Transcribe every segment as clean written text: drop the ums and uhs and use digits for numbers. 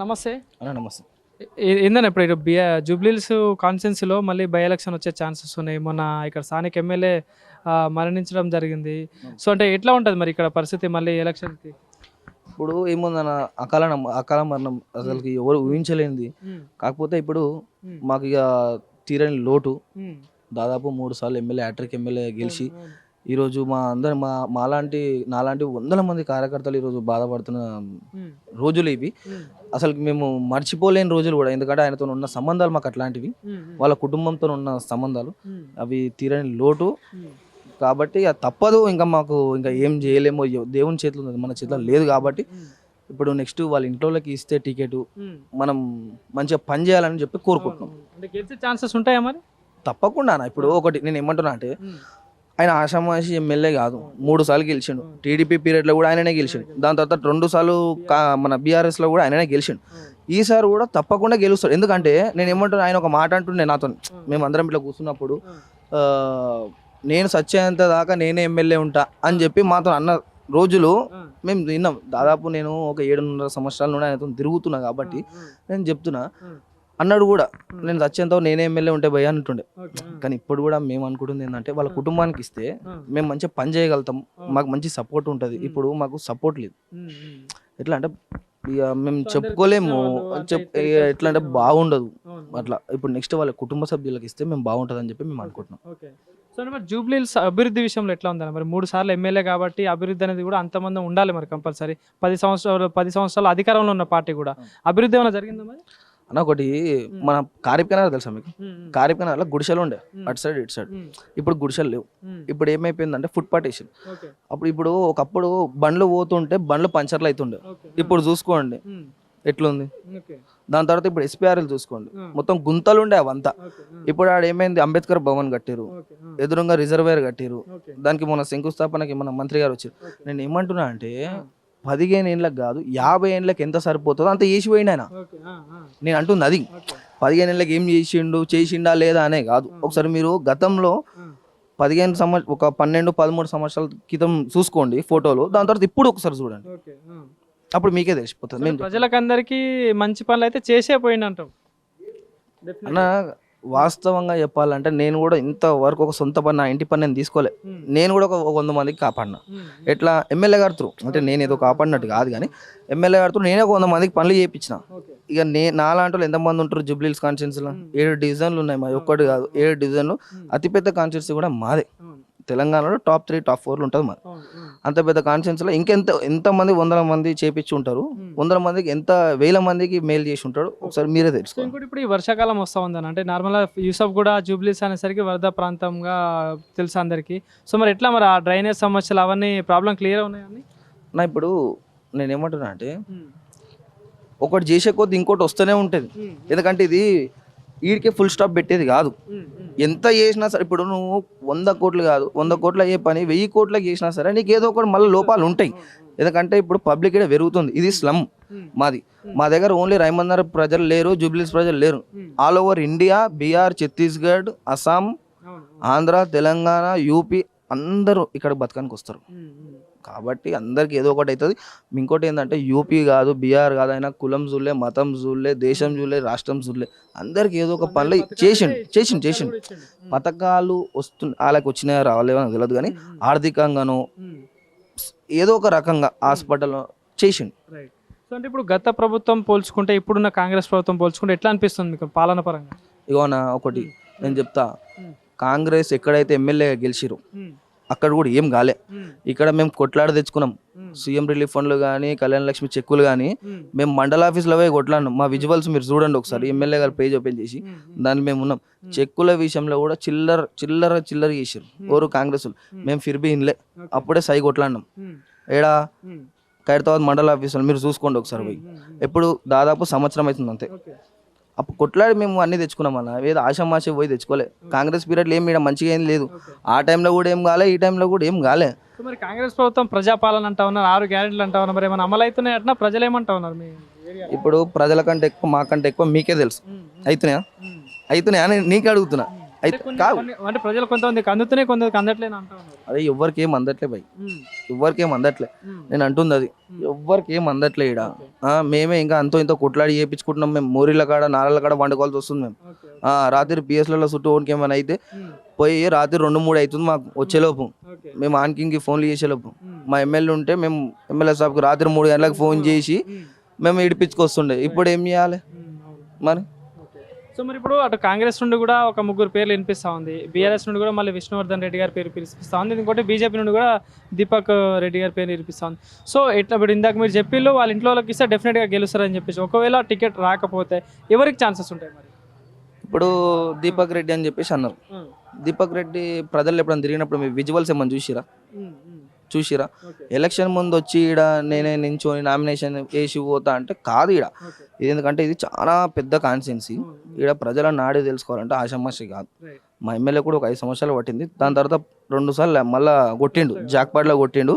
నమస్తే నమస్తే. ఏందన్నా ఇప్పుడు ఇటు జూబ్లీహిల్స్ కాన్స్టిట్యున్సీలో మళ్ళీ బై ఎలక్షన్ వచ్చే ఛాన్సెస్ ఉన్నాయి. మొన్న ఇక్కడ స్థానిక ఎమ్మెల్యే మరణించడం జరిగింది. సో అంటే ఎట్లా ఉంటుంది మరి ఇక్కడ పరిస్థితి మళ్ళీ ఎలక్షన్కి? ఇప్పుడు ఏముందన్న అకాల మరణం అసలుకి ఎవరు ఊహించలేనిది. కాకపోతే ఇప్పుడు మాకు ఇక తీరని లోటు. దాదాపు 3 సార్లు ఎమ్మెల్యే హ్యాట్రిక్ ఎమ్మెల్యే గెలిచి ఈరోజు నాలాంటి వందల మంది కార్యకర్తలు ఈరోజు బాధపడుతున్న రోజులు ఇవి. అసలు మేము మర్చిపోలేని రోజులు కూడా. ఎందుకంటే ఆయనతో ఉన్న సంబంధాలు మాకు అట్లాంటివి, వాళ్ళ కుటుంబంతో ఉన్న సంబంధాలు అవి తీరని లోటు. కాబట్టి అది తప్పదు. మాకు ఏం చేయలేమో, దేవుని చేతిలో ఉంది, మన చేతిలో లేదు. కాబట్టి ఇప్పుడు నెక్స్ట్ వాళ్ళ ఇంట్లోకి ఇస్తే టికెట్ మనం మంచిగా పని చేయాలని చెప్పి కోరుకుంటున్నాం. గెలిచే ఛాన్సెస్ ఉంటాయా మరి? తప్పకుండా. ఇప్పుడు ఒకటి నేను ఏమంటున్నా అంటే, ఆయన ఆషామాషి ఎమ్మెల్యే కాదు, 3 సార్లు గెలిచిండు. టీడీపీ పీరియడ్లో కూడా ఆయననే గెలిచిండు. దాని తర్వాత 2 సార్లు మన బీఆర్ఎస్లో కూడా ఆయననే గెలిచిండు. ఈసారి కూడా తప్పకుండా గెలుస్తాడు. ఎందుకంటే నేను ఏమంటున్నా, ఆయన ఒక మాట అంటుండే నాతో, మేము అందరం ఇట్లా కూర్చున్నప్పుడు, నేను సచ్చేంత దాకా నేనే ఎమ్మెల్యే ఉంటా అని చెప్పి మాతో అన్న రోజులు మేము విన్నాం. దాదాపు నేను ఒక 7.5 సంవత్సరాల నుండి ఆయనతో తిరుగుతున్నా. కాబట్టి నేను చెప్తున్నా, అన్నాడు కూడా, నేను సచ్చేంత నేనే ఎమ్మెల్యే ఉంటే భయ అంటుండే. కానీ ఇప్పుడు కూడా మేము అనుకుంటుంది ఏంటంటే, వాళ్ళ కుటుంబానికి ఇస్తే మేము మంచిగా పని చేయగలుగుతాం, మాకు మంచి సపోర్ట్ ఉంటుంది. ఇప్పుడు మాకు సపోర్ట్ లేదు. ఎట్లా అంటే ఇక మేము చెప్పుకోలేము, ఎట్లా అంటే బాగుండదు అట్లా. ఇప్పుడు నెక్స్ట్ వాళ్ళ కుటుంబ సభ్యులకు ఇస్తే మేము బాగుంటుంది అని చెప్పి మేము అనుకుంటున్నాం. సో మరి జూబ్లీహిల్స్ అభివృద్ధి విషయంలో ఎట్లా ఉందని? మరి 3 సార్లు ఎమ్మెల్యే కాబట్టి అభివృద్ధి అనేది కూడా అంతమంది ఉండాలి మరి కంపల్సరీ. 10 సంవత్సరాలు అధికారంలో ఉన్న పార్టీ కూడా అభివృద్ధి ఏమైనా జరిగిందా మరి? అన్న ఒకటి, మన కారిప్కనార్ తెలుసా మీకు? కారిప్కనార్లో గుడిసెలు ఉండే, అటు సైడ్ ఇటు సైడ్. ఇప్పుడు గుడిసెలు లేవు. ఇప్పుడు ఏమైపోయిందంటే ఫుట్ పార్టీషన్. ఒకప్పుడు బండ్లు పోతుంటే బండ్లు పంచర్లు అవుతుండే. ఇప్పుడు చూసుకోండి ఎట్లుంది. దాని తర్వాత ఇప్పుడు ఎస్పీఆర్ఎల్ చూసుకోండి, మొత్తం గుంతలు ఉండే అవంతా. ఇప్పుడు ఆడ ఏమైంది, అంబేద్కర్ భవన్ కట్టిరు, ఎదురుగా రిజర్వేర్ కట్టిరు. దానికి మన శంకుస్థాపనకి మన మంత్రి గారు వచ్చారు. నేను ఏమంటున్నా అంటే, 15 ఏళ్ళకి కాదు, 50 ఏళ్ళకి ఎంత సరిపోతుందో అంత చేసిపోయింది ఆయన. నేను అంటుంది అది. 15 ఏళ్ళకి ఏం చేసిండా లేదా అనే కాదు. ఒకసారి మీరు గతంలో 12-13 సంవత్సరాల క్రితం చూసుకోండి ఫోటోలు. దాని తర్వాత ఇప్పుడు ఒకసారి చూడండి, అప్పుడు మీకే తెలిసిపోతుంది. ప్రజలకందరికీ మంచి పనులు అయితే చేసే పోయిందంటాం అన్న. వాస్తవంగా చెప్పాలంటే నేను కూడా ఇంతవరకు ఒక సొంత పని, నా ఇంటి పని నేను తీసుకోలే. నేను కూడా ఒక 100 మందికి కాపాడినా. ఎట్లా ఎమ్మెల్యే గారు త్రూ, అంటే నేను ఏదో కాపాడినట్టు కాదు, కానీ ఎమ్మెల్యే గారితో నేనే ఒక 100 మందికి పనులు చేయించిన. ఇక నాలాంటి వాళ్ళు ఎంతమంది ఉంటారు జూబ్లీహిల్స్ కాన్స్టిట్యున్సీలో? 7 డివిజన్లు ఉన్నాయి మాది, ఒక్కటి కాదు 7 డివిజన్లు. అతిపెద్ద కాన్స్టిట్యున్సీ కూడా మాదే. తెలంగాణలో టాప్ 3 టాప్ 4 ఉంటుంది మాది. అంత పెద్ద కాన్స్టిట్యున్సీలో ఎంతమంది 100 మంది చేపించి ఉంటారు, 100 మందికి ఎంత 1000 మందికి మెయిల్ చేసి ఉంటాడు, ఒకసారి మీరే తెలుసుకోండి. ఇప్పుడు ఈ వర్షాకాలం వస్తూ ఉందని అంటే నార్మల్గా యూసఫ్ కూడా జూబ్లీహిల్స్ అనేసరికి వరద ప్రాంతంగా తెలుసు అందరికీ. సో మరి ఎట్లా మరి ఆ డ్రైనేజ్ సమస్యలు అవన్నీ ప్రాబ్లం క్లియర్ ఉన్నాయని నా ఇప్పుడు నేను ఏమంటున్నా అంటే, ఒకటి చేసే కొద్ది ఇంకోటి వస్తూనే ఉంటుంది. ఎందుకంటే ఇది వీడికే ఫుల్ స్టాప్ పెట్టేది కాదు. ఎంత చేసినా సరే, ఇప్పుడు నువ్వు 100 కోట్లు కాదు, 100 కోట్ల అయ్యే పని 1000 కోట్లకి చేసినా సరే నీకు ఏదో ఒకటి మళ్ళీ లోపాలు ఉంటాయి. ఎందుకంటే ఇప్పుడు పబ్లిక్ ఇక్కడ పెరుగుతుంది. ఇది స్లమ్ మాది. మా దగ్గర ఓన్లీ రైమందర్ ప్రజలు లేరు, జూబ్లీహిల్స్ ప్రజలు లేరు. All over India, Bihar, Chhattisgarh, Assam, Andhra, Telangana, UP అందరూ ఇక్కడ బతకానికి వస్తారు. కాబట్టి అందరికి ఏదో ఒకటి అవుతుంది. ఇంకోటి ఏంటంటే, యూపీ కాదు, బీహార్ కాదు, అయినా కులం చూడలే, మతం చూడలే, దేశం చూడలే, రాష్ట్రం చూడలే, అందరికి ఏదో ఒక పనులు చేసిండు. పథకాలు వాళ్ళకి వచ్చినాయో రావాలేమో తెలియదు, కానీ ఆర్థికంగానో ఏదో ఒక రకంగా హాస్పిటల్ చేసిండు. సో అంటే ఇప్పుడు గత ప్రభుత్వం పోల్చుకుంటే ఇప్పుడున్న కాంగ్రెస్ ప్రభుత్వం పోల్చుకుంటే ఎట్లా అనిపిస్తుంది మీకు పాలన పరంగా? ఇగోనా ఒకటి నేను చెప్తా, కాంగ్రెస్ ఎక్కడైతే ఎమ్మెల్యే గెలిచిరు అక్కడ కూడా ఏం కాలే. ఇక్కడ మేము కొట్లాడ తెచ్చుకున్నాం. సీఎం రిలీఫ్ ఫండ్లు కానీ, కళ్యాణ లక్ష్మి చెక్కులు కానీ మేము మండల ఆఫీస్లో పోయి కొట్లాడినాం. మా విజువల్స్ మీరు చూడండి ఒకసారి, ఎమ్మెల్యే గారు పేజ్ ఓపెన్ చేసి దాన్ని మేము ఉన్నాం. చెక్కుల విషయంలో కూడా చిల్లర చేసారు ఎవరు కాంగ్రెస్. మేము ఫిర్బీ ఇన్లే అప్పుడే సై కొట్లాడినాం. ఏడా ఖైరతాబాద్ మండల ఆఫీసులో మీరు చూసుకోండి ఒకసారి పోయి. ఎప్పుడు దాదాపు సంవత్సరం అవుతుంది అంతే. అప్పుడు కొట్లాడి మేము అన్నీ తెచ్చుకున్నాం అన్న. ఏదో ఆశామాష పోయి తెచ్చుకోలే. కాంగ్రెస్ పీరియడ్లో ఏం ఇక్కడ మంచిగా ఏం లేదు. ఆ టైంలో కూడా ఏం కాలే, ఈ టైంలో కూడా ఏం కాలే. మరి కాంగ్రెస్ ప్రభుత్వం ప్రజాపాలన అంటా ఉన్నారు, 6 గ్యారెంటీలు అంటా ఉన్నారు, మరి ఏమైనా అమలు అవుతున్నాయి అట్లా? ప్రజలు ఏమంటా ఉన్నారు? ఇప్పుడు ప్రజల కంటే ఎక్కువ మాకంటే ఎక్కువ మీకే తెలుసు. అవుతున్నాయా అని నీకు అడుగుతున్నా. అయితే కాదు అంటే ప్రజలు కొంతమందికి అందుతున్నాయి, కొంతమందికి అందట్లేదు అంటా ఉన్నారు. అదే ఎవ్వరికి ఏం అందట్లే భయ్, ఎవ్వరికి ఏం అందట్లే. నేను అంటుంది అది, ఎవ్వరికి ఏం అందట్లే ఈడ. మేమే ఇంకా అంతో ఇంతో కొట్లాడి చేయించుకుంటున్నాం. మేము మోరీల కాడ నారాల కాడ వండుకోవాల్సి వస్తుంది మేము. రాత్రి పిఎస్లలో చుట్టూ ఓనికి ఏమైనా అయితే పోయి రాత్రి 2-3 అవుతుంది మాకు వచ్చేలోపు. మేము ఆన్కింగ్కి ఫోన్లు చేసేలోపు మా ఎమ్మెల్యే ఉంటే మేము ఎమ్మెల్యే సాబ్కి రాత్రి 3 గంటలకు ఫోన్ చేసి మేము ఇడిపించుకొస్తుండే. ఇప్పుడు ఏం చేయాలి మరి? సో మరి ఇప్పుడు అటు కాంగ్రెస్ నుండి కూడా ఒక 3 పేర్లు వినిపిస్తూ ఉంది, బీఆర్ఎస్ నుండి కూడా మళ్ళీ విష్ణువర్ధన్ రెడ్డి గారి పేరు వినిపిస్తూ ఉంది, ఇంకోటి బీజేపీ నుండి కూడా దీపక్ రెడ్డి గారి పేరు వినిపిస్తూ ఉంది. సో ఎట్లా ఇప్పుడు ఇందాక మీరు చెప్పిళ్ళు వాళ్ళ ఇంట్లో వాళ్ళకి ఇస్తే డెఫినెట్గా గెలుస్తారని చెప్పేసి, ఒకవేళ టికెట్ రాకపోతే ఎవరికి ఛాన్సెస్ ఉంటాయి మరి? ఇప్పుడు దీపక్ రెడ్డి అని చెప్పేసి అన్నారు. దీపక్ రెడ్డి ప్రజలు ఎప్పుడైనా తిరిగినప్పుడు మీ విజువల్స్ ఏమన్నా చూసిరా? ఎలక్షన్ ముందు వచ్చి ఈడ నేనే నించొని నామినేషన్ వేసి పోతా అంటే కాదు ఈడ. ఇది ఎందుకంటే ఇది చాలా పెద్ద కాన్స్టిట్యున్సీ. ఈడ ప్రజల నాడే తెలుసుకోవాలంటే ఆషామాషి కాదు. మా ఎమ్మెల్యే కూడా ఒక 5 సంవత్సరాలు పట్టింది. దాని తర్వాత 2 సార్లు మళ్ళీ కొట్టిండు, జాక్పాట్లో కొట్టిండు.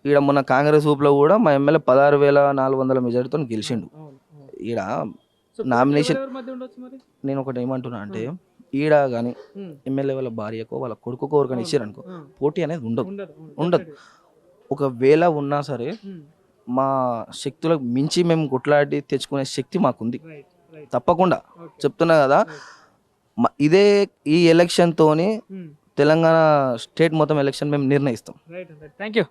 ఈడ మొన్న కాంగ్రెస్ ఊపులో కూడా మా ఎమ్మెల్యే 16,400 మెజారిటీతో గెలిచిండు. ఈడ నామినేషన్ నేను ఒకటి ఏమంటున్నా అంటే ఈడ కానీ ఎమ్మెల్యే వాళ్ళ భార్యకో వాళ్ళ కొడుకుకో ఎవరికైనా ఇచ్చారనుకో పోటీ అనేది ఉండదు. ఒకవేళ ఉన్నా సరే మా శక్తులకు మించి మేము కొట్లాడి తెచ్చుకునే శక్తి మాకుంది తప్పకుండా. చెప్తున్నా కదా, ఈ ఎలక్షన్తోని తెలంగాణ స్టేట్ మొత్తం ఎలక్షన్ మేము నిర్ణయిస్తాం. Thank you.